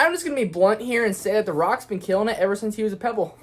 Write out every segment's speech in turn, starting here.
I'm just going to be blunt here and say that The Rock's been killing it ever since he was a Pebble.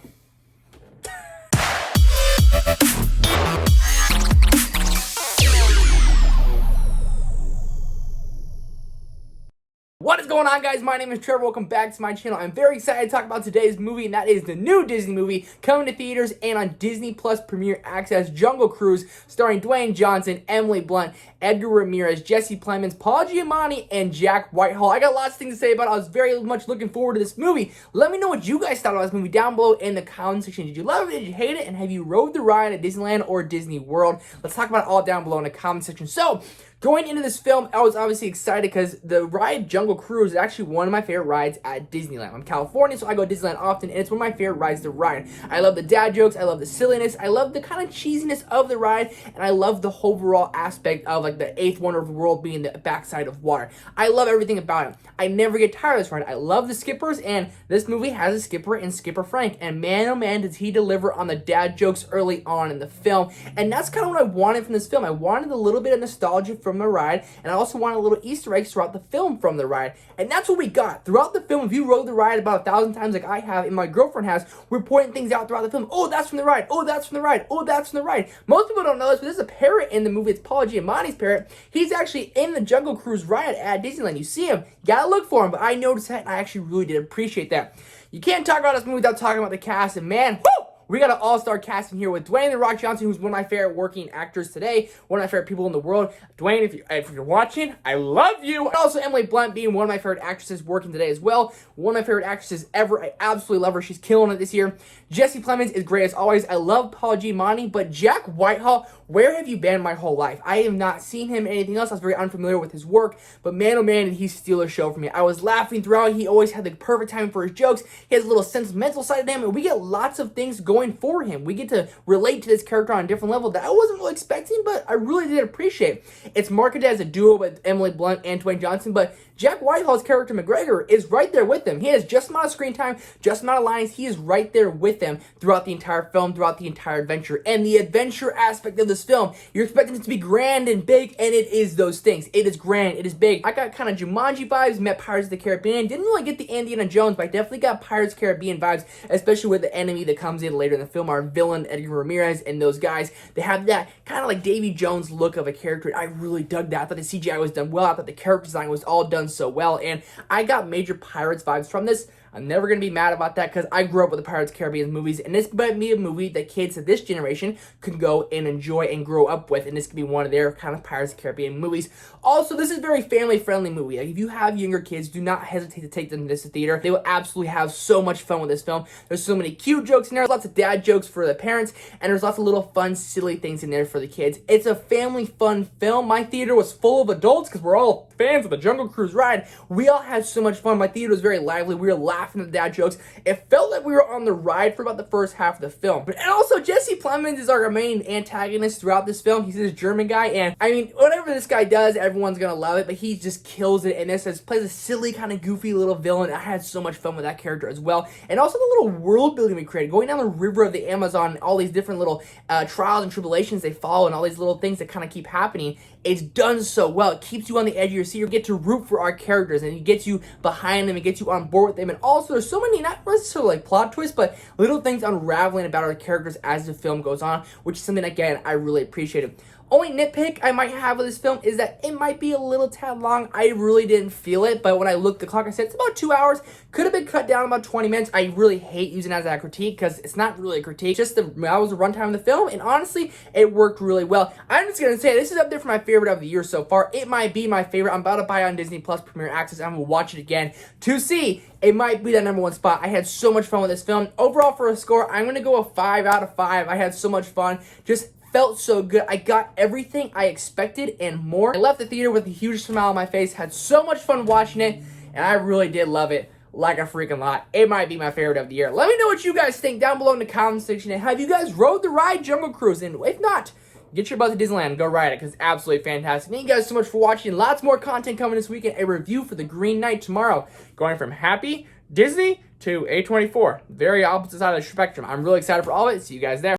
What is going on, guys? My name is Trevor. Welcome back to my channel. I'm very excited to talk about today's movie, and that is the new Disney movie coming to theaters and on Disney Plus Premier Access, Jungle Cruise, starring Dwayne Johnson, Emily Blunt, Edgar Ramirez, Jesse Plemons, Paul Giamatti, and Jack Whitehall. I got lots of things to say about it. I was very much looking forward to this movie. Let me know what you guys thought about this movie down below in the comment section. Did you love it? Did you hate it? And have you rode the ride at Disneyland or Disney World? Let's talk about it all down below in the comment section. So, going into this film, I was obviously excited because the ride Jungle Cruise is actually one of my favorite rides at Disneyland. I'm California, so I go to Disneyland often, and it's one of my favorite rides to ride. I love the dad jokes, I love the silliness, I love the kind of cheesiness of the ride, and I love the overall aspect of like the eighth wonder of the world being the backside of water. I love everything about it. I never get tired of this ride. I love the skippers, and this movie has a skipper in Skipper Frank, and man, oh man, does he deliver on the dad jokes early on in the film. And that's kind of what I wanted from this film. I wanted a little bit of nostalgia from the ride, and I also wanted a little Easter eggs throughout the film from the ride. And that's what we got. Throughout the film, if you rode the ride about 1,000 times like I have and my girlfriend has, we're pointing things out throughout the film. Oh, that's from the ride. Oh, that's from the ride. Oh, that's from the ride. Most people don't know this, but there's a parrot in the movie. It's Paul Giamatti's parrot. He's actually in the Jungle Cruise ride at Disneyland. You see him. You gotta look for him, but I noticed that, and I actually really did appreciate that. You can't talk about this movie without talking about the cast, and man, whoo! We got an all-star cast in here with Dwayne "The Rock" Johnson, who's one of my favorite working actors today, one of my favorite people in the world. Dwayne, if you're watching, I love you. And also Emily Blunt being one of my favorite actresses working today as well. One of my favorite actresses ever. I absolutely love her. She's killing it this year. Jesse Plemons is great as always. I love Paul Giamatti, but Jack Whitehall, where have you been my whole life? I have not seen him in anything else. I was very unfamiliar with his work, but man, oh man, did he steal a show for me. I was laughing throughout. He always had the perfect time for his jokes. He has a little sentimental side to him, and we get lots of things going for him. We get to relate to this character on a different level that I wasn't really expecting, but I really did appreciate. It's marketed as a duo with Emily Blunt and Dwayne Johnson, but Jack Whitehall's character McGregor is right there with them. He has just amount of screen time, just amount of lines. He is right there with them throughout the entire film, throughout the entire adventure. And the adventure aspect of this film, you're expecting it to be grand and big, and it is those things. It is grand, it is big. I got kind of Jumanji vibes, met Pirates of the Caribbean. Didn't really get the Indiana Jones, but I definitely got Pirates of the Caribbean vibes, especially with the enemy that comes in later in the film, our villain, Edgar Ramirez, and those guys. They have that kind of like Davy Jones look of a character. I really dug that. I thought the CGI was done well. I thought the character design was all done so well, and I got major Pirates vibes from this. I'm never going to be mad about that because I grew up with the Pirates of the Caribbean movies, and this might be a movie that kids of this generation could go and enjoy and grow up with, and this could be one of their kind of Pirates of the Caribbean movies. Also, this is a very family-friendly movie. Like, if you have younger kids, do not hesitate to take them to this theater. They will absolutely have so much fun with this film. There's so many cute jokes in there, lots of dad jokes for the parents, and there's lots of little fun, silly things in there for the kids. It's a family fun film. My theater was full of adults because we're all fans of the Jungle Cruise ride. We all had so much fun. My theater was very lively. We were laughing at the dad jokes. It felt like we were on the ride for about the first half of the film. And also, Jesse Plemons is our main antagonist throughout this film. He's this German guy, and I mean, whatever this guy does, everyone's gonna love it, but he just kills it in this. Plays a silly, kind of goofy little villain. I had so much fun with that character as well. And also the little world building we created, going down the river of the Amazon, all these different little trials and tribulations they follow, and all these little things that kind of keep happening. It's done so well. It keeps you on the edge of your seat. You get to root for our characters, and it gets you behind them. It gets you on board with them. And also, there's so many, not necessarily like plot twists, but little things unraveling about our characters as the film goes on, which is something, again, I really appreciated. Only nitpick I might have with this film is that it might be a little tad long. I really didn't feel it, but when I looked at the clock, I said it's about 2 hours. Could have been cut down about 20 minutes. I really hate using it as a critique because it's not really a critique. Just that was the runtime of the film, and honestly, it worked really well. I'm just going to say this is up there for my favorite of the year so far. It might be my favorite. I'm about to buy it on Disney Plus Premier Access. I'm going to watch it again to see. It might be that #1 spot. I had so much fun with this film. Overall, for a score, I'm going to go a 5 out of 5. I had so much fun. Just felt so good. I got everything I expected and more. I left the theater with a huge smile on my face, had so much fun watching it, and I really did love it like a freaking lot. It might be my favorite of the year. Let me know what you guys think down below in the comment section, and have you guys rode the ride Jungle Cruise? And if not, get your butt to Disneyland and go ride it because it's absolutely fantastic. Thank you guys so much for watching. Lots more content coming this weekend. A review for The Green Knight tomorrow. Going from happy Disney to A24. Very opposite side of the spectrum. I'm really excited for all of it. See you guys there.